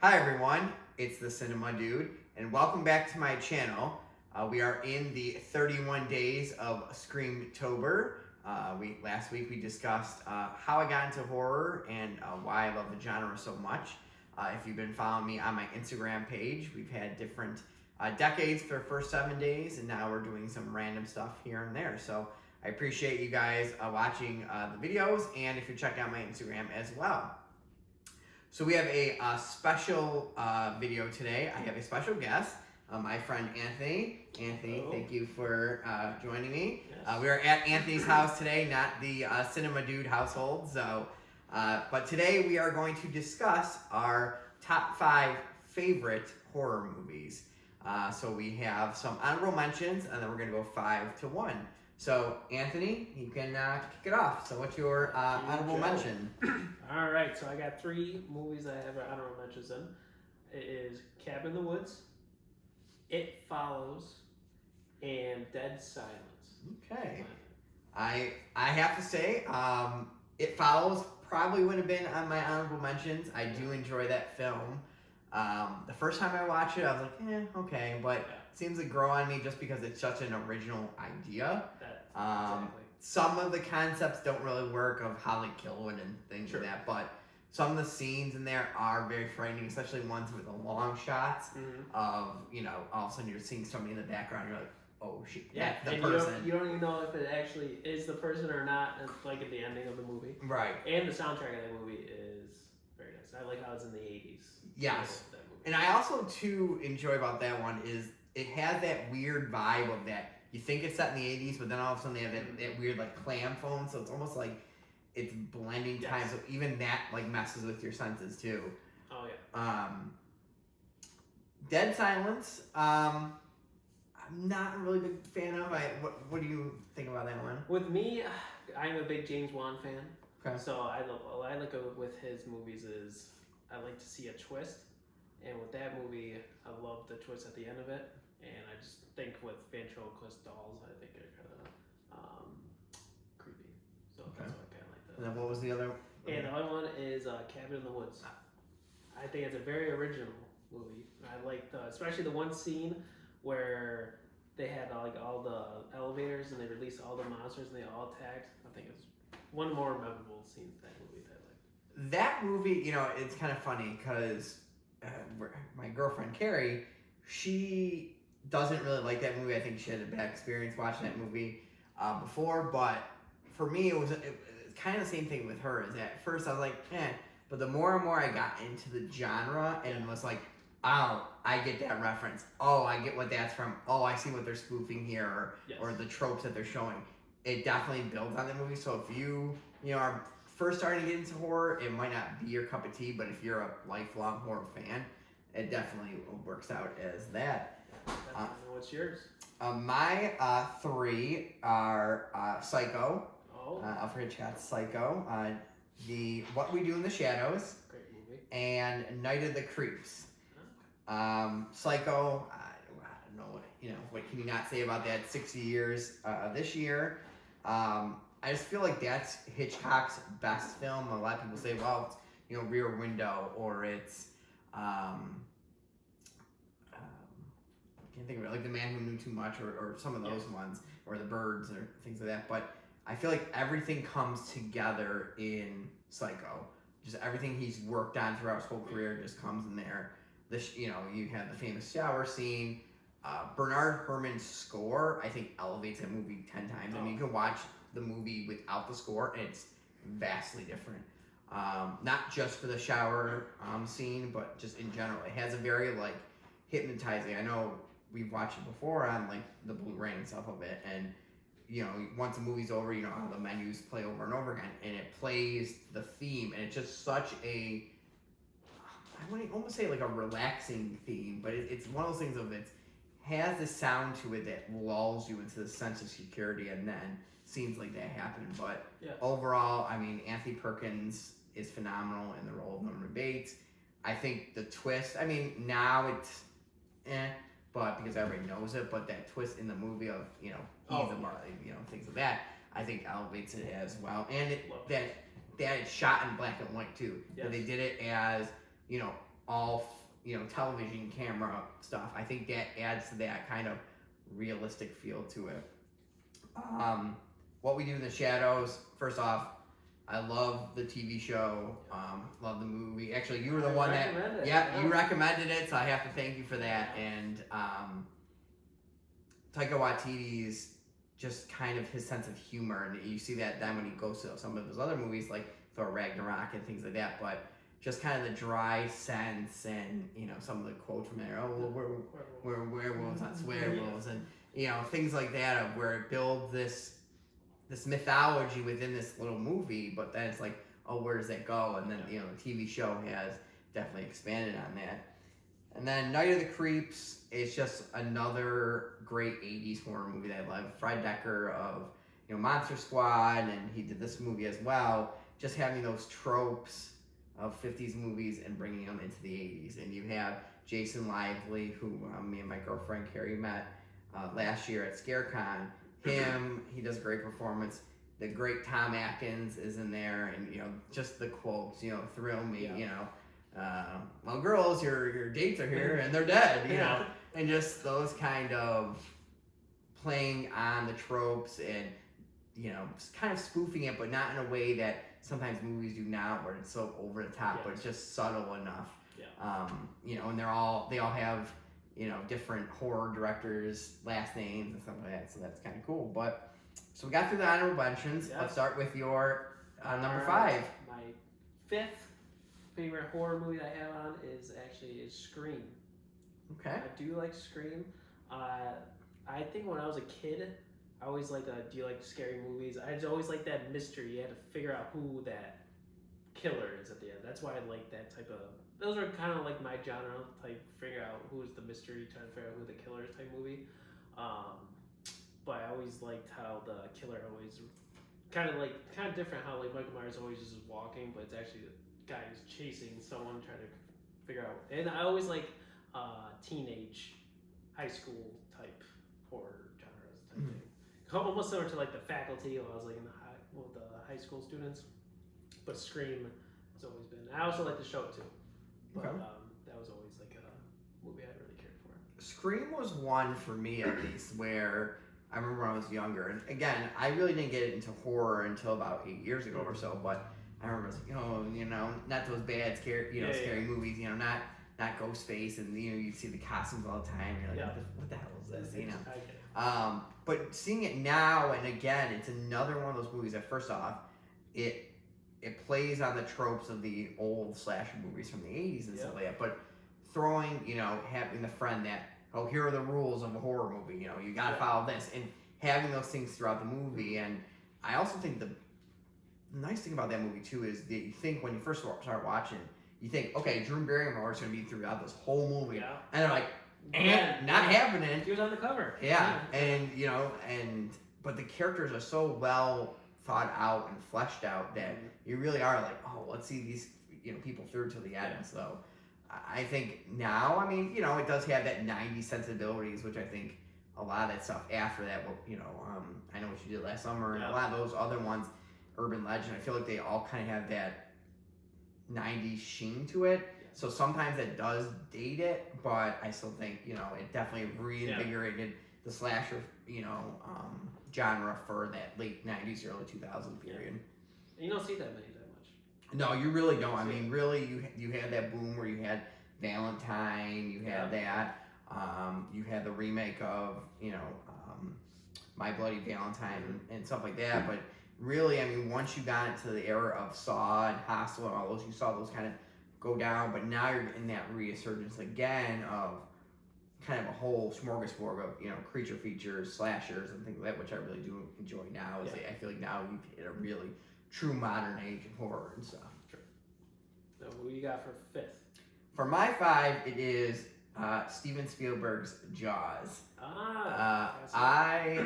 Hi everyone, it's the Cinema Dude, and welcome back to my channel. We are in the 31 days of Screamtober. Last week we discussed how I got into horror and why I love the genre so much. If you've been following me on my Instagram page, we've had different decades for the first 7 days, and now we're doing some random stuff here and there. So I appreciate you guys watching the videos, and if you're checking out my Instagram as well. So we have a special video today. I have a special guest, my friend Anthony. Anthony, Hello. thank you for joining me. Yes. We are at Anthony's house today, not the Cinema Dude household. So, but today we are going to discuss our top 5 favorite horror movies. So we have some honorable mentions, and then we're going to go 5 to 1. So, Anthony, you can kick it off. So, what's your honorable mention? All right, so I got 3 movies I have honorable mentions in. It is Cabin in the Woods, It Follows, and Dead Silence. Okay. I have to say, It Follows probably would have been on my honorable mentions. I do enjoy that film. The first time I watched it, I was like, okay, but it seems to grow on me just because it's such an original idea. Exactly. Some of the concepts don't really work of how they kill it and things like that, but some of the scenes in there are very frightening, especially ones with the long shots of, all of a sudden you're seeing somebody in the background, you're like, oh shit, that's the person. You don't even know if it actually is the person or not, like at the ending of the movie. Right. And the soundtrack of that movie is very nice. I like how it's in the 80s. Yes. And I also, too, enjoy about that one is it has that weird vibe of that. You think it's set in the 80s, but then all of a sudden they have that weird, like, clam phone, so it's almost like it's blending time, so even that, like, messes with your senses, too. Oh, yeah. Dead Silence, I'm not a really big fan of. What do you think about that one? With me, I'm a big James Wan fan. Okay. So I like with his movies is I like to see a twist. And with that movie, I love the twist at the end of it. And I just think with ventriloquist dolls, I think they're kind of creepy. So that's why I kind of like that. And then what was the other? And the other one is Cabin in the Woods. I think it's a very original movie. I like especially the one scene where they had like all the elevators and they released all the monsters and they all attacked. I think it's one more memorable scene in that movie that I like. That movie, it's kind of funny because my girlfriend Carrie, she doesn't really like that movie. I think she had a bad experience watching that movie before, but for me it was kind of the same thing with her. Is at first I was like, but the more and more I got into the genre and was like, oh, I get that reference. Oh, I get what that's from. Oh, I see what they're spoofing here, or the tropes that they're showing. It definitely builds on the movie. So if you are first starting to get into horror, it might not be your cup of tea, but if you're a lifelong horror fan, it definitely works out as that. What's yours? My 3 are Psycho. Oh. Alfred Hitchcock's Psycho. The What We Do in the Shadows. Great movie. And Night of the Creeps. Psycho. I don't know what can you not say about that? 60 years this year. I just feel like that's Hitchcock's best film. A lot of people say, well, it's, Rear Window, or it's, I can't think of it, like The Man Who Knew Too Much, or some of those ones, or The Birds, or things like that. But I feel like everything comes together in Psycho. Just everything he's worked on throughout his whole career just comes in there. You have the famous shower scene. Bernard Herrmann's score, I think, elevates that movie 10 times. I mean, you can watch the movie without the score, and it's vastly different. Not just for the shower scene, but just in general. It has a very, hypnotizing. I know we've watched it before on, the Blu-ray and stuff of it, and, once the movie's over, how the menus play over and over again, and it plays the theme, and it's just such I want to almost say like a relaxing theme, but it's one of those things of it has this sound to it that lulls you into the sense of security, and then scenes like that happen. But overall, I mean, Anthony Perkins is phenomenal in the role of Norman Bates. I think the twist, I mean, now it's but because everybody knows it, but that twist in the movie of, he's things like that, I think elevates it as well. And that it's shot in black and white too. Yes. They did it as, all television camera stuff. I think that adds to that kind of realistic feel to it. What We Do in the Shadows. First off, I love the TV show. Love the movie. Actually, you were the one that you recommended it, so I have to thank you for that. And Taika Waititi's just kind of his sense of humor, and you see that then when he goes to some of his other movies like Thor Ragnarok and things like that. But just kind of the dry sense, and some of the quotes from there. Oh, well, we're werewolves, not swearwolves, and things like that, of where it builds this mythology within this little movie, but then it's like, oh, where does that go? And then the TV show has definitely expanded on that. And then Night of the Creeps is just another great 80s horror movie that I love. Fred Dekker of Monster Squad, and he did this movie as well. Just having those tropes of 50s movies and bringing them into the 80s. And you have Jason Lively, who me and my girlfriend Carrie met last year at ScareCon. He does a great performance. The great Tom Atkins is in there, and just the quotes, thrill me. Well, girls, your dates are here and they're dead. And just those kind of playing on the tropes and kind of spoofing it, but not in a way that sometimes movies do now, where it's so over the top, but it's just subtle enough. And they all have different horror directors' last names and stuff like that, so that's kind of cool. But so we got through the honorable mentions. Let's start with your number 5. My 5th favorite horror movie that I have on is Scream. Okay. I do like Scream. I think when I was a kid, I always liked, do you like scary movies? I always liked that mystery. You had to figure out who that killer is at the end. That's why I like that type of... Those are kind of like my genre type, figure out who is the mystery, trying to figure out who the killer is type movie. But I always liked how the killer always kind of different, how like Michael Myers always just walking, but it's actually the guy who's chasing someone, trying to figure out. And I always like teenage, high school type horror genres type thing. Almost similar to like The Faculty when I was like in the high school students. But Scream has always been. I also like the show too. But that was always like a movie I really cared for. Scream was one for me at least, where I remember when I was younger, and again, I really didn't get into horror until about 8 years ago or so. But I remember, not those bad scary movies, not Ghostface, and you see the costumes all the time. You're like, what the hell is this? But seeing it now, and again, it's another one of those movies that, first off, it plays on the tropes of the old slasher movies from the 80s and stuff like that, but throwing, having the friend that, here are the rules of a horror movie, you gotta follow this, and having those things throughout the movie. And I also think the nice thing about that movie too is that you think, when you first start watching, you think, okay, Drew Barrymore is going to be throughout this whole movie, and they're like, not happening. She was on the cover. But the characters are so well thought out and fleshed out that you really are like, oh, let's see these people through to the end. So I think now, it does have that 90s sensibilities, which I think a lot of that stuff after that, I Know What You Did Last Summer, and a lot of those other ones, Urban Legend, I feel like they all kind of have that 90s sheen to it. So sometimes it does date it, but I still think, it definitely reinvigorated the slasher, genre for that late 90s, early 2000s period. And you don't see that many that much. No, you really don't. Really, you had that boom where you had Valentine, you had that, you had the remake of, My Bloody Valentine and stuff like that, but really, once you got into the era of Saw and Hostel and all those, you saw those kind of go down, but now you're in that resurgence again of kind of a whole smorgasbord of, creature features, slashers, and things like that, which I really do enjoy now. I feel like now we've hit a really true modern age of horror and stuff. Sure. So what do you got for 5th? For my 5, it is Steven Spielberg's Jaws. I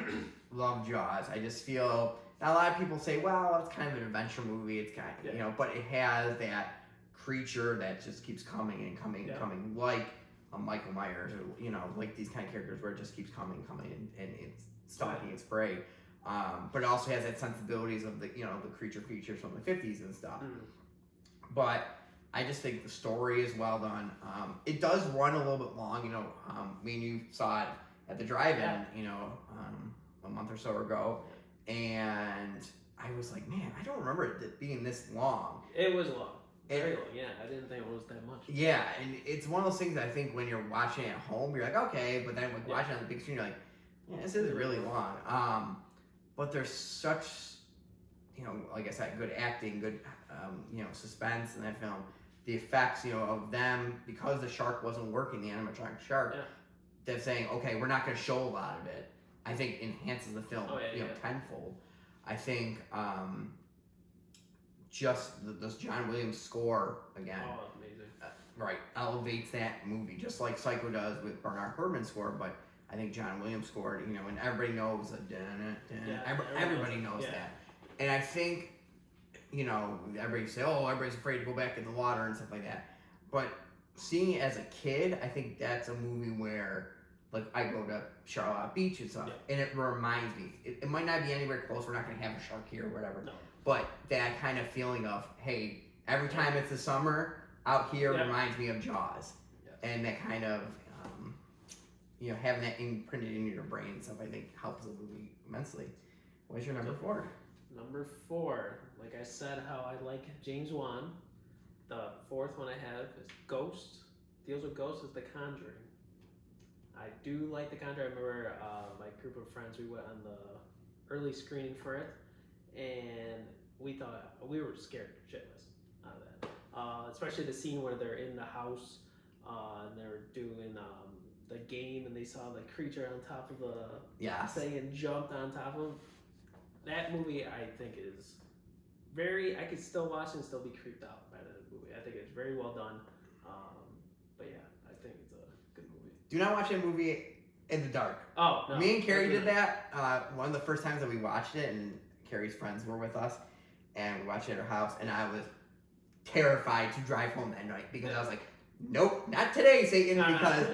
love Jaws. I just feel, now a lot of people say, well, it's kind of an adventure movie. It's kind of, but it has that creature that just keeps coming and coming and coming, like Michael Myers, or like these kind of characters where it just keeps coming and it's stalking its prey. But it also has that sensibilities of the the creature features from the 50s and stuff. But I just think the story is well done. It does run a little bit long. Me and you saw it at the drive-in, a month or so ago, and I was like, man, I don't remember it being this long. It was long. Very long, yeah. I didn't think it was that much. Yeah, and it's one of those things that I think when you're watching at home, you're like, okay, but then watching on the big screen, you're like, yeah, this is really long. But there's such, like I said, good acting, good, suspense in that film. The effects, of them, because the shark wasn't working, the animatronic shark, they're saying, okay, we're not going to show a lot of it. I think enhances the film, tenfold. I think just this John Williams score again. Oh, amazing. Right, elevates that movie just like Psycho does with Bernard Herrmann's score, but I think John Williams scored, and everybody knows everybody knows that. And I think, everybody say, oh, everybody's afraid to go back in the water and stuff like that. But seeing it as a kid, I think that's a movie where, like, I go to Charlotte Beach and stuff, and it reminds me. It might not be anywhere close. We're not going to have a shark here or whatever. No. But that kind of feeling of, hey, every time it's the summer, out here reminds me of Jaws. Yes. And that kind of, having that imprinted in your brain and stuff, I think helps the movie immensely. What's your number 4? Number 4, like I said, how I like James Wan. The 4th one I have is Ghost. Deals with ghosts is The Conjuring. I do like The Conjuring. I remember my group of friends, we went on the early screening for it, and we were scared shitless out of that. Especially the scene where they're in the house and they're doing the game, and they saw the creature on top of the thing and jumped on top of him. That movie, I think, is I could still watch and still be creeped out by the movie. I think it's very well done. But yeah, I think it's a good movie. Do not watch that movie in the dark. Oh, no. Me and Carrie did that one of the first times that we watched it, and Carrie's friends were with us, and we watched it at her house, and I was terrified to drive home that night because I was like, nope, not today, Satan, because,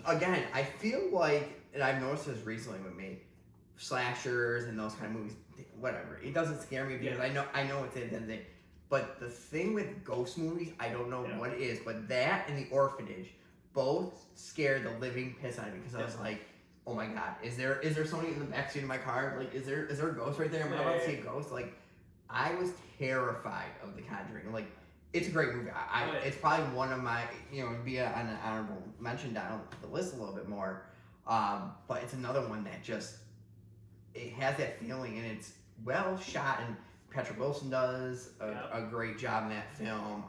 again, I feel like, and I've noticed this recently with me, slashers and those kind of movies, whatever, it doesn't scare me because I know it's in the. But the thing with ghost movies, I don't know what it is, but that and The Orphanage both scared the living piss out of me because I was like, oh my god, is there somebody in the backseat of my car? Like, is there a ghost right there? Am I about to see a ghost? Like, I was terrified of The Conjuring. Like, it's a great movie. It's probably one of my, be on an honorable mention down the list a little bit more. But it's another one that just, it has that feeling, and it's well shot, and Patrick Wilson does a great job in that film.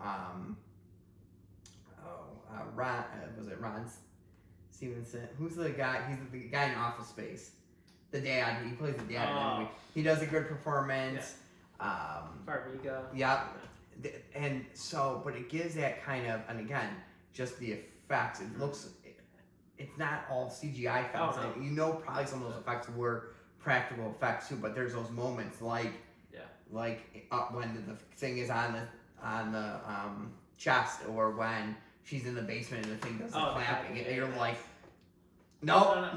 Ron Stevenson? Who's the guy? He's the guy in Office Space. The dad. He plays the dad in that movie. He does a good performance. Farmiga. Yeah. And so, but it gives that kind of, and again, just the effects. It looks, it's not all CGI effects. Oh, no. Probably some of those effects were practical effects too, but there's those moments like when the thing is on the chest, or when she's in the basement and the thing does the clapping, and you're like, no.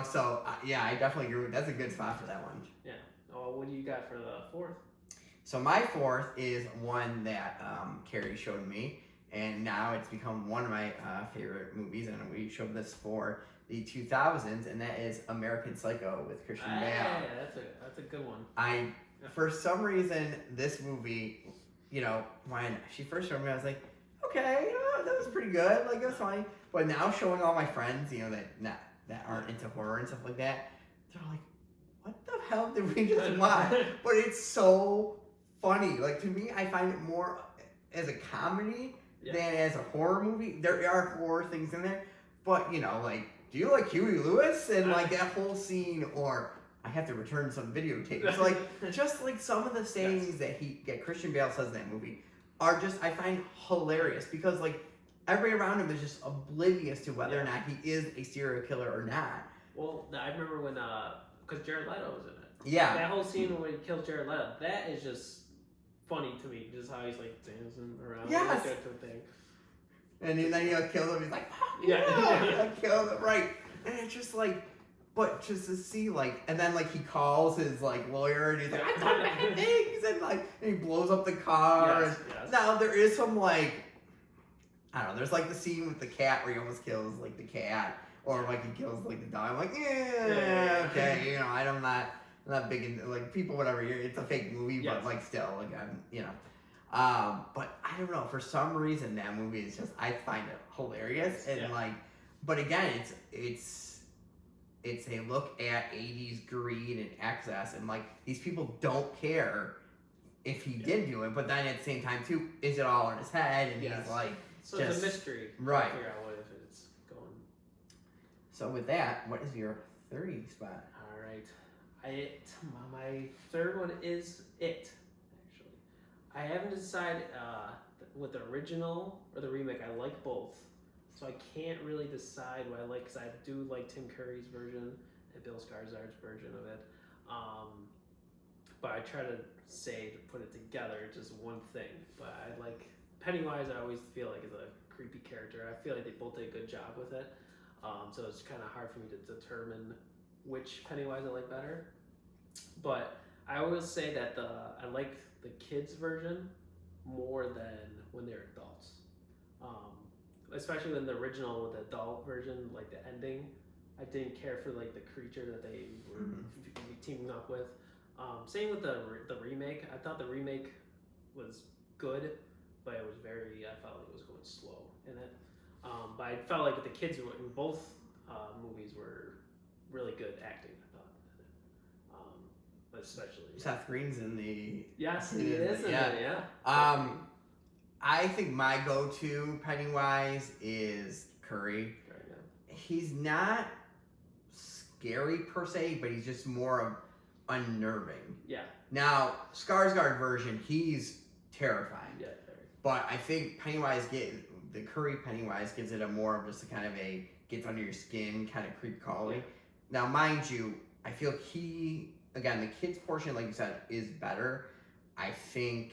So I definitely agree. That's a good spot for that one. Yeah. Oh, what do you got for the 4th? So my 4th is one that Carrie showed me, and now it's become one of my favorite movies, and we showed this for the 2000s, and that is American Psycho with Christian Bale. Yeah, that's a good one. For some reason, this movie, when she first showed me, I was like, okay, that was pretty good, like, it was funny. But now showing all my friends, that aren't into horror and stuff like that, they're like, what the hell did we just watch? But it's so funny. Like, to me, I find it more as a comedy than as a horror movie. There are horror things in there, but, like, do you like Huey Lewis? And, like, that whole scene, or I have to return some videotapes. Like, just, like, some of the sayings that Christian Bale says in that movie are just, I find hilarious, because, like, everybody around him is just oblivious to whether or not he is a serial killer or not. Well, I remember when, because Jared Leto was in it. Yeah. That whole scene when he kills Jared Leto, that is just funny to me, just how he's, like, dancing around. Yes. Thing. And then he kills him, he's like, I killed him, right. And it's just like, But just to see, like, and then, like, he calls his, like, lawyer, and he's like, I thought bad things, and, like, and he blows up the car. Yes, and yes. Now, there is some, like, I don't know, there's, like, the scene with the cat where he almost kills, like, the cat, or, like, he kills, like, the dog. I'm like, yeah, okay, you know, I'm not big into, like, people, whatever, it's a fake movie, but, Yes. like, still, like, I'm, you know. But I don't know, for some reason, that movie is just, I find it hilarious, and, like, but again, it's a look at 80s greed and excess, and like these people don't care if he did do it, but then at the same time too, is it all in his head? And he's like, so it's a mystery, right? To figure out what if it's going. So with that, what is your 30 spot? All right, my third one is It. Actually, I haven't decided with the original or the remake. I like both. So I can't really decide what I like because I do like Tim Curry's version and Bill Skarsgård's version of it. But I try to put it together, just one thing. But I like Pennywise. I always feel like is a creepy character. I feel like they both did a good job with it. So it's kind of hard for me to determine which Pennywise I like better. But I always say that I like the kids version more than when they're adults. Especially in the original with the adult version, like the ending, I didn't care for like the creature that they were teaming up with. Same with the remake. I thought the remake was good, but it was I felt like it was going slow in it. But I felt like the kids in both movies were really good acting. I thought, but especially Seth Green's in the he is in it. I think my go-to Pennywise is Curry. He's not scary per se, but he's just more of unnerving. Yeah. Now, Skarsgård version, he's terrifying. Yeah. But I think the Curry Pennywise gives it a more of just a kind of a gets under your skin kind of creep quality. Yeah. Now, mind you, I feel again, the kids portion, like you said, is better. I think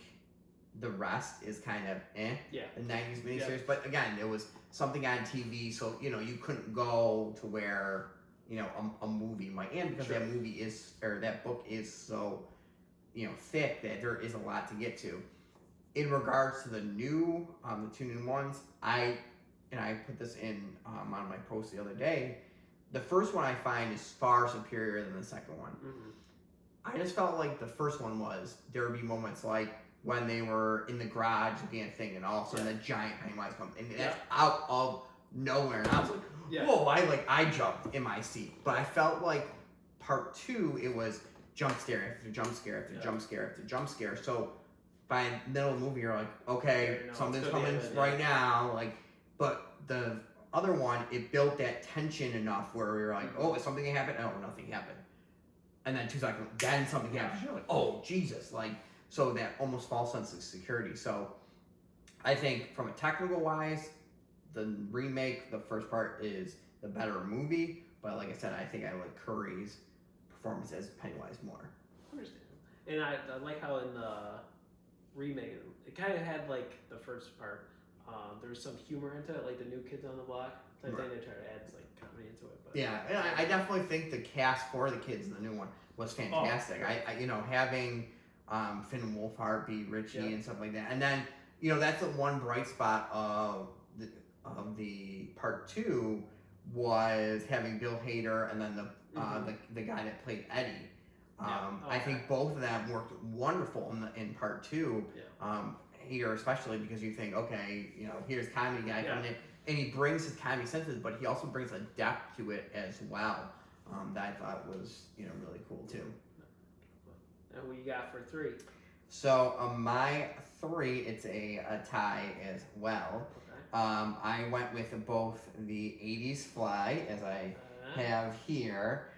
the rest is kind of the 90s miniseries. But again, it was something on TV, so you couldn't go to where a movie might end because that book is so thick that there is a lot to get to. In regards to the two new ones, I put this in on my post the other day. The first one I find is far superior than the second one. I just felt like the first one there would be moments like when they were in the garage looking at a thing, and all of a sudden the giant Pennywise comes, and that's out of nowhere, and I was like, whoa! I jumped in my seat. But I felt like part 2, it was jump scare after jump scare after jump scare after jump scare. So by the middle of the movie, you're like, okay, something's coming right now. Like, but the other one, it built that tension enough where we were like, oh, is something gonna happen? No, nothing happened. And then 2 seconds, then something happens. You're like, oh, Jesus! So that almost false sense of security. So I think from a technical wise, the remake, the first part is the better movie. But like I said, I think I like Curry's performance as Pennywise more. Understand. And I like how in the remake, it kind of had like the first part. There was some humor into it, like the New Kids on the Block type thing. They try to add like comedy into it. But yeah, and I definitely think the cast for the kids in the new one was fantastic. I having Finn Wolfhard be Richie and stuff like that, and then that's the one bright spot of the part 2 was having Bill Hader and then the guy that played Eddie. I think both of them worked wonderful in part 2. Hader especially, because you think, okay, here's comedy guy coming in, and he brings his comedy senses, but he also brings a depth to it as well that I thought was really cool too. And what you got for 3? So my 3, it's a tie as well. Okay. I went with both the 80s Fly, as I have here.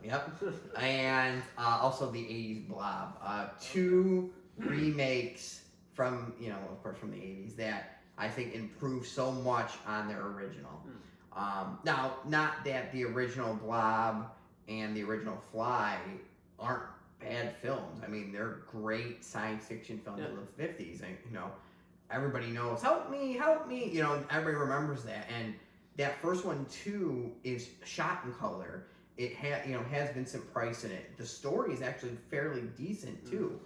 Yep. And also the 80s Blob. 2 remakes from, of course, from the 80s that I think improved so much on their original. Now, not that the original Blob and the original Fly aren't bad films. I mean, they're great science fiction films of the 50s. And, everybody knows, help me. Everybody remembers that. And that first one, too, is shot in color. it has Vincent Price in it. The story is actually fairly decent too.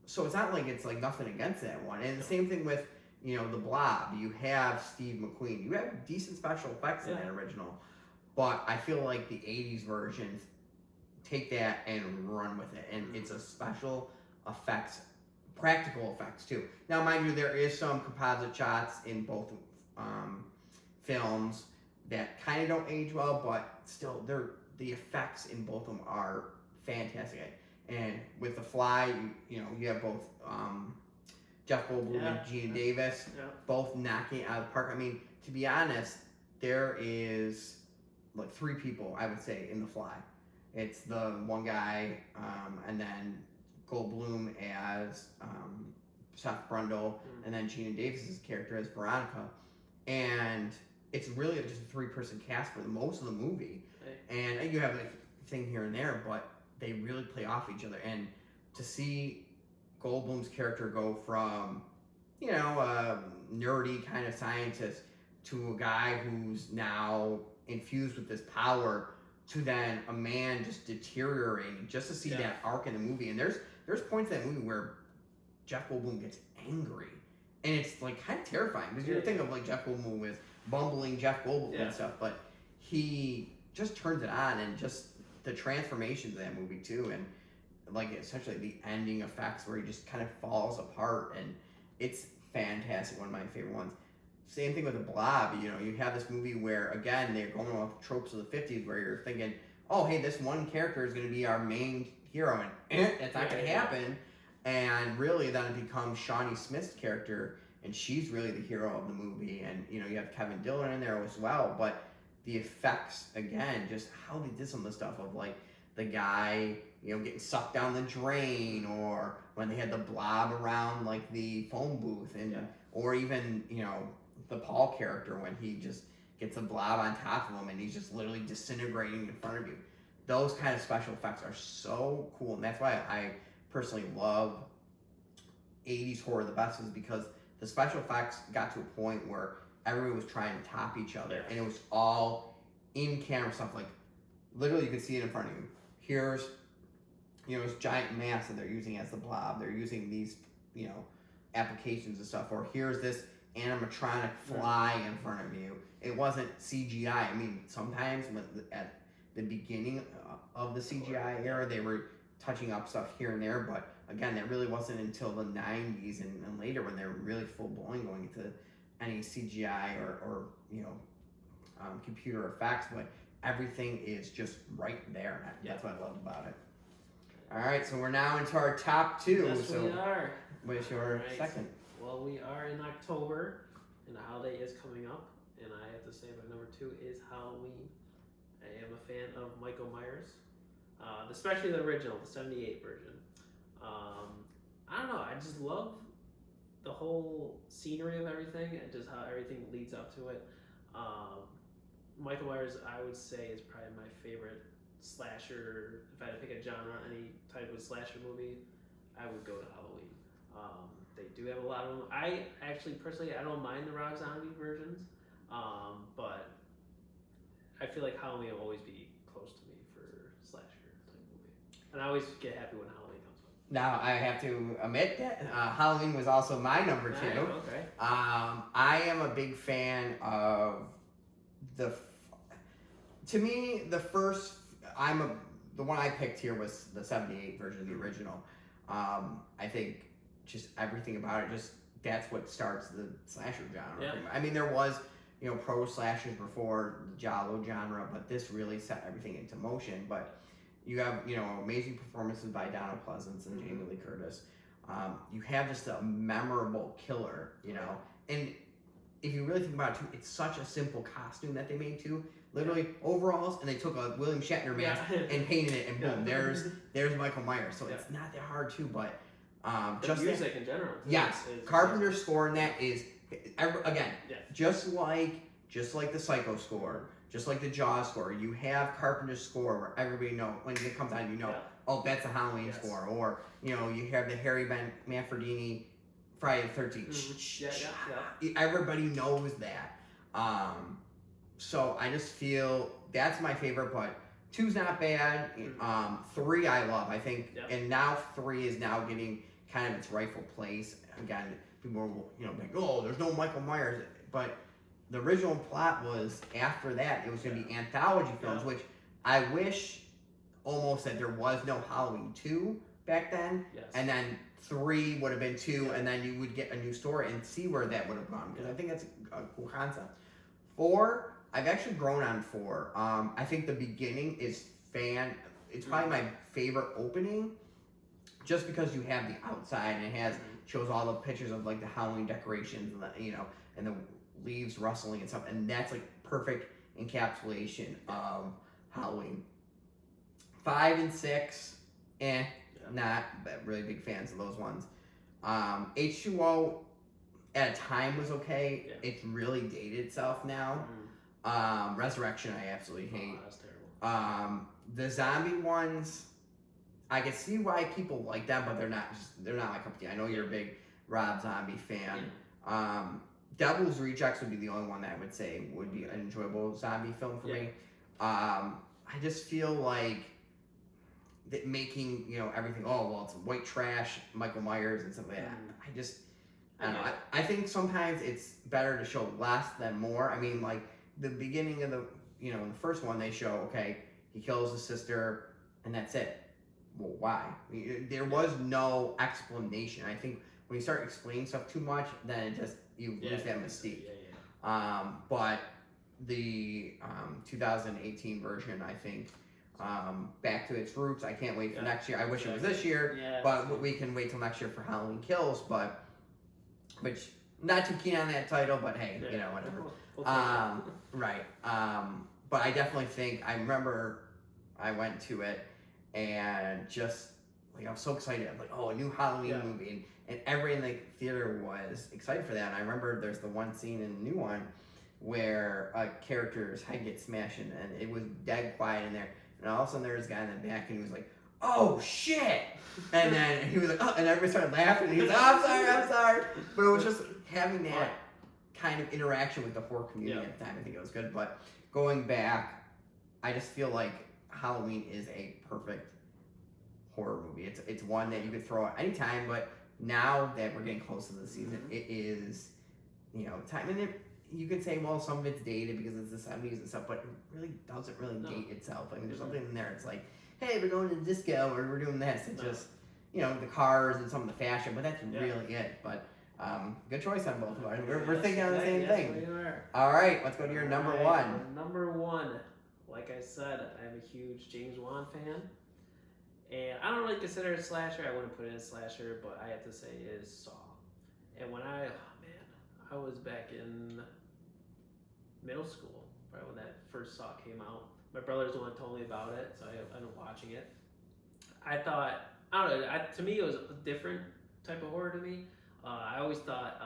So it's not like it's like nothing against that one. And the same thing with the Blob. You have Steve McQueen. You have decent special effects in that original, but I feel like the '80s versions take that and run with it, and it's a special effects, practical effects too. Now, mind you, there is some composite shots in both films that kind of don't age well, but still, the effects in both of them are fantastic. And with The Fly, you have both Jeff Goldblum and Gina Davis, both knocking it out of the park. I mean, to be honest, there is like 3 people I would say in The Fly. It's the one guy, and then Goldblum as Seth Brundle, and then Gina Davis's character as Veronica, and it's really just a 3-person cast for most of the movie. Right. And you have a thing here and there, but they really play off each other. And to see Goldblum's character go from, a nerdy kind of scientist to a guy who's now infused with this power to then a man just deteriorating, just to see that arc in the movie. And there's points in that movie where Jeff Goldblum gets angry, and it's like kind of terrifying because you think of like Jeff Goldblum with bumbling Jeff Goldblum and stuff, but he just turns it on, and just the transformations in that movie too, and like essentially the ending effects where he just kind of falls apart, and it's fantastic. One of my favorite ones. Same thing with The Blob. You have this movie where, again, they're going off tropes of the 50s where you're thinking, oh, hey, this one character is going to be our main hero, and it's not going to happen. And really, then it becomes Shawnee Smith's character, and she's really the hero of the movie. And, you have Kevin Dillon in there as well. But the effects, again, just how they did some of the stuff of, like, the guy, getting sucked down the drain, or when they had the blob around, like, the phone booth, and or even, the Paul character when he just gets a blob on top of him and he's just literally disintegrating in front of you. Those kind of special effects are so cool, and that's why I personally love 80s horror the best, is because the special effects got to a point where everyone was trying to top each other, and it was all in-camera stuff. Like, literally you could see it in front of you. Here's, this giant mask that they're using as the blob. They're using these, applications and stuff. Or here's this animatronic fly in front of you. It wasn't CGI. I mean, sometimes at the beginning of the CGI era, they were touching up stuff here and there, but again, that really wasn't until the 90s and later when they were really full-blown going into any CGI or computer effects, but everything is just right there. That's what I loved about it. All right, so we're now into our top 2. Yes, we are. What's your second? Well, we are in October, and the holiday is coming up, and I have to say my number 2 is Halloween. I am a fan of Michael Myers, especially the original, the '78 version. I don't know, I just love the whole scenery of everything and just how everything leads up to it. Michael Myers, I would say, is probably my favorite slasher. If I had to pick a genre, any type of slasher movie, I would go to Halloween. They do have a lot of them. I actually, personally, I don't mind the Rob Zombie versions, but I feel like Halloween will always be close to me for slasher type movie. And I always get happy when Halloween comes up. Now, I have to admit that Halloween was also my number 2. Okay. I am a big fan of to me, the first, the one I picked here was the '78 version, the original. I think just everything about it, that's what starts the slasher genre. Yeah. I mean, there was, pro slashers before the Giallo genre, but this really set everything into motion. But you have, amazing performances by Donald Pleasance and Jamie Lee Curtis. You have just a memorable killer, and if you really think about it too, it's such a simple costume that they made too. Literally overalls, and they took a William Shatner mask and painted it, and boom, there's Michael Myers. So it's not that hard too, but the just music in general. Yes, Carpenter's score in that is just like the Psycho score, just like the Jaws score. You have Carpenter's score where everybody knows when it comes on, oh, that's a Halloween score, or you have the Harry Manfredini Friday the 13th. Everybody knows that. So I just feel that's my favorite, but 2's not bad. 3 I love. I think, and now 3 is now getting kind of its rightful place. Again, people are, like, oh, there's no Michael Myers, but the original plot was after that it was going to be anthology films, which I wish almost that there was no Halloween 2 back then, and then 3 would have been 2, and then you would get a new story and see where that would have gone, because I think that's a cool concept. 4, I've actually grown on 4. I think the beginning is it's probably my favorite opening, just because you have the outside and it shows all the pictures of like the Halloween decorations and the, and the leaves rustling and stuff, and that's like perfect encapsulation of Halloween. 5 and 6, not really big fans of those ones. H2O at a time was okay. It's really dated itself now. Resurrection I absolutely hate. That's terrible. The zombie ones, I can see why people like them, but they're not my cup of tea. I know you're a big Rob Zombie fan. Devil's Rejects would be the only one that I would say would be an enjoyable zombie film for me. I just feel like that making everything, oh well, it's white trash, Michael Myers and stuff like that. I don't know. I think sometimes it's better to show less than more. I mean, like the beginning of the the first one, they show, okay, he kills his sister and that's it. Well, why? There was no explanation. I think when you start explaining stuff too much, then it just you lose that mystique. But the 2018 version, I think, back to its roots. I can't wait for next year. I wish it was this year, but we can wait till next year for Halloween Kills. But which not too keen on that title, but hey, whatever. Right. But I definitely think I remember I went to it and just like I was so excited. I'm like, oh, a new Halloween movie, and everyone in the theater was excited for that. And I remember there's the one scene in the new one where a character's head gets smashed, and it was dead quiet in there. And all of a sudden there was a guy in the back, and he was like, "Oh shit!" And then he was like, "Oh," and everybody started laughing. And he was like, "Oh, I'm sorry." But it was just having that kind of interaction with the horror community at the time. I think it was good. But going back, I just feel like Halloween is a perfect horror movie. It's one that you could throw at any time, but now that we're getting close to the season, it is, time. And you could say, well, some of it's dated because it's the 70s and stuff, but it really doesn't date itself. I mean, there's something in there. It's like, hey, we're going to the disco, or we're doing this. It's just, the cars and some of the fashion, but that's really it. But good choice on both of ours. We're thinking on the same thing. All right, let's go to your number one. Number one, like I said, I'm a huge James Wan fan. And I don't really consider it a slasher. I wouldn't put it as a slasher, but I have to say it is Saw. And when I was back in middle school, right when that first Saw came out. My brother's the one who told me about it, so I ended up watching it. I thought, I don't know, to me it was a different type of horror to me. I always thought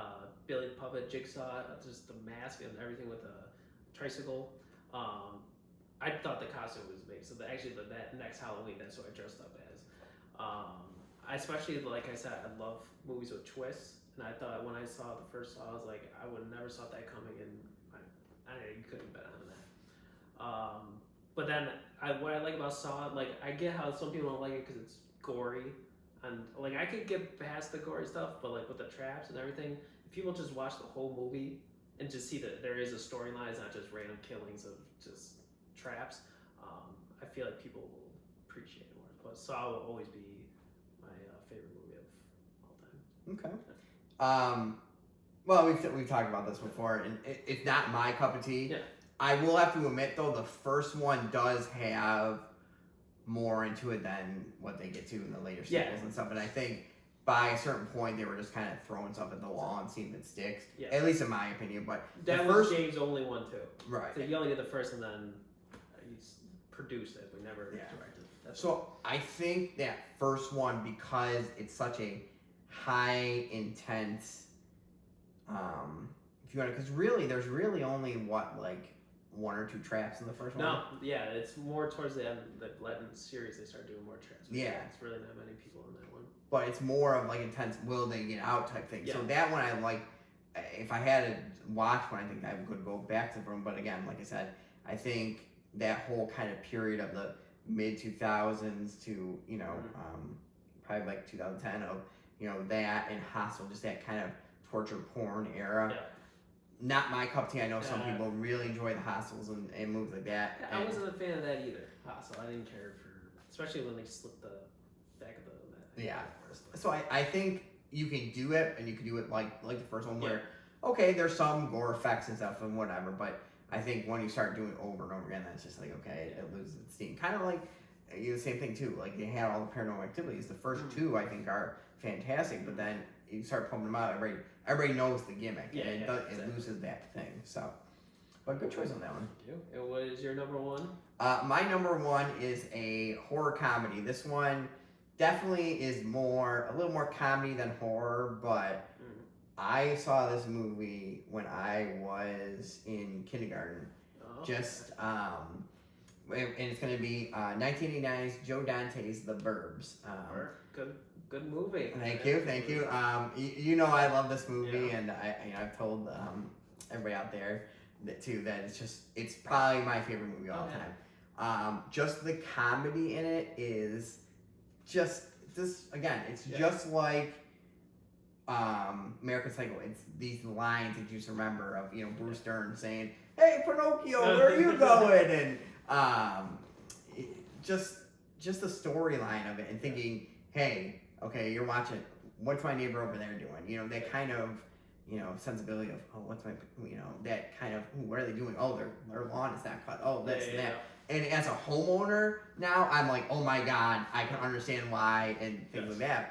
Billy the Puppet, Jigsaw, just the mask and everything with the tricycle. I thought the costume was amazing. So that next Halloween, that's what I dressed up as. I especially, like I said, I love movies with twists. And I thought when I saw the first Saw, I was like, I would never saw that coming, and you couldn't bet on that. But then what I like about Saw, like I get how some people don't like it because it's gory, and like I could get past the gory stuff, but like with the traps and everything, if people just watch the whole movie and just see that there is a storyline, it's not just random killings of just traps, I feel like people will appreciate it more. But Saw will always be my favorite movie of all time. Okay. Well, we've talked about this before, and it's not my cup of tea. Yeah. I will have to admit, though, the first one does have more into it than what they get to in the later sequels and stuff. And I think by a certain point, they were just kind of throwing stuff at the wall and seeing if it sticks. Yeah. At least in my opinion. But that was James' only one, too. Right. So he only did the first, and then he produced it, but never directed it. So I think that first one, because it's such a high, intense... if you want to, because really, there's really only one or two traps in the first one. No, it's more towards the end. The Latin series, they start doing more traps. It's really not many people in that one. But it's more of like intense, will they get out type thing. Yeah. So that one I like if I had to watch one, I think I would go back to the room. But again, like I said, I think that whole kind of period of the mid 2000s to probably like 2010 of that and Hostel, just that kind of torture porn era. Yeah. Not my cup of tea. I know some people really enjoy the Hostels and movies like that. I wasn't a fan of that either. Hostel. I didn't care especially when they slipped the back of the. Yeah. So I think you can do it, and you can do it like the first one where okay, there's some gore effects and stuff and whatever, but I think when you start doing it over and over again, that's just like okay, it loses its steam. Kind of like the same thing too. Like they had all the Paranormal Activities. The first two I think are fantastic, but then you start pumping them out. Everybody knows the gimmick, and it loses that thing. So, but good choice on that one. Thank you. And what is your number one? My number one is a horror comedy. This one definitely is a little more comedy than horror, but I saw this movie when I was in kindergarten. Oh, Just and it's going to be 1989's Joe Dante's The Burbs. Good movie. Thank you. I love this movie, and I've told everybody out there that it's probably my favorite movie of all time. Just the comedy in it is just again, it's just like American Psycho. It's these lines that you just remember of Bruce Dern saying, "Hey Pinocchio, where are you going?" and just the storyline of it, and thinking, "Hey, okay, you're watching. What's my neighbor over there doing?" That kind of sensibility of what's my that kind of what are they doing? Oh, their lawn is not cut. Oh, this and that. And as a homeowner now, I'm like, oh my god, I can understand why and things like that.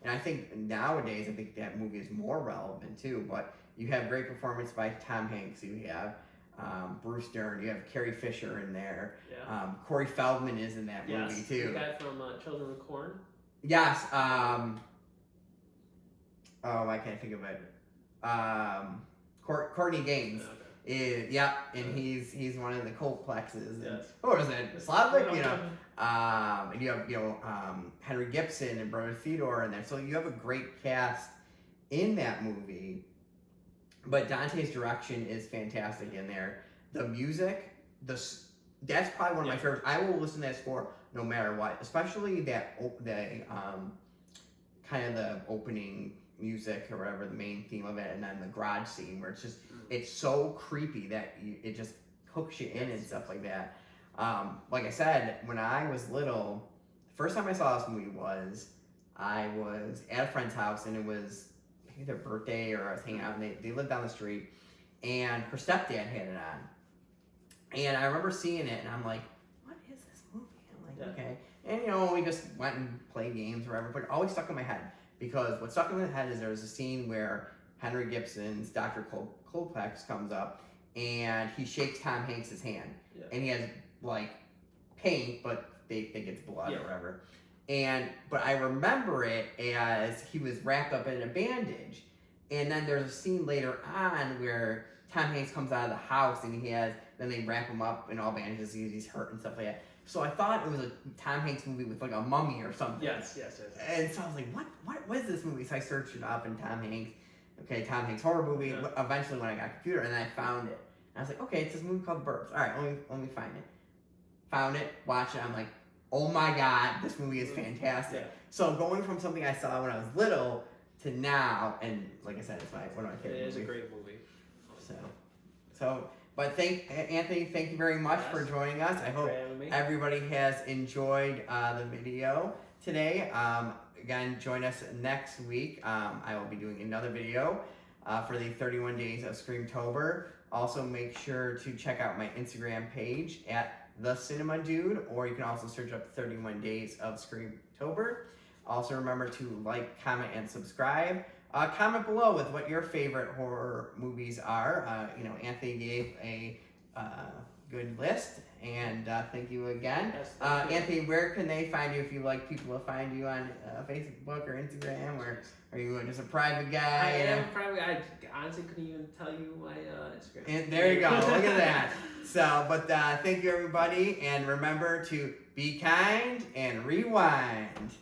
And I think nowadays, I think that movie is more relevant too. But you have great performance by Tom Hanks. You have Bruce Dern. You have Carrie Fisher in there. Yeah. Corey Feldman is in that movie too. The guy from Children of the Corn. Yes. I can't think of it. Courtney Gaines. Okay. And he's one of the Colplexes. Yes. What was it? Slavic, and you have Henry Gibson and Brother Theodore in there. So you have a great cast in that movie. But Dante's direction is fantastic in there. The music, that's probably one of my favorites. I will listen to that score no matter what, especially the kind of the opening music or whatever, the main theme of it, and then the garage scene where it's so creepy that it just hooks you in and stuff like that. Like I said, when I was little, the first time I saw this movie I was at a friend's house, and it was maybe their birthday, or I was hanging out, and they lived down the street, and her stepdad had it on. And I remember seeing it, and I'm like, what is this movie? I'm like, okay. And we just went and played games or whatever, but it always stuck in my head. Because what stuck in my head is there was a scene where Henry Gibson's Dr. Colplex comes up, and he shakes Tom Hanks' hand. Yeah. And he has, paint, but they think it's blood or whatever. But I remember it as he was wrapped up in a bandage. And then there's a scene later on where Tom Hanks comes out of the house, and then they wrap him up in all bandages, he's hurt and stuff like that. So I thought it was a Tom Hanks movie with a mummy or something. Yes. And so I was like, what is this movie? So I searched it up, and Tom Hanks horror movie. Yeah. Eventually when I got a computer, and then I found it. And I was like, okay, it's this movie called Burbs. All right, let me find it. Found it, watched it. I'm like, oh my god, this movie is fantastic. Yeah. So going from something I saw when I was little to now, and like I said, it's one of my favorite movies. It is a great movie. But Anthony, thank you very much for joining us. I hope everybody has enjoyed the video today. Again, join us next week. I will be doing another video for the 31 days of Screamtober. Also, make sure to check out my Instagram page at The Cinema Dude, or you can also search up 31 days of Screamtober. Also, remember to like, comment, and subscribe. Comment below with what your favorite horror movies are. Anthony gave a good list, and thank you again. Yes, thank you. Anthony, where can they find you if you like people to find you on Facebook or Instagram, or are you just a private guy? I am private. I honestly couldn't even tell you my Instagram. And there you go. Look at that. So, but thank you everybody, and remember to be kind and rewind.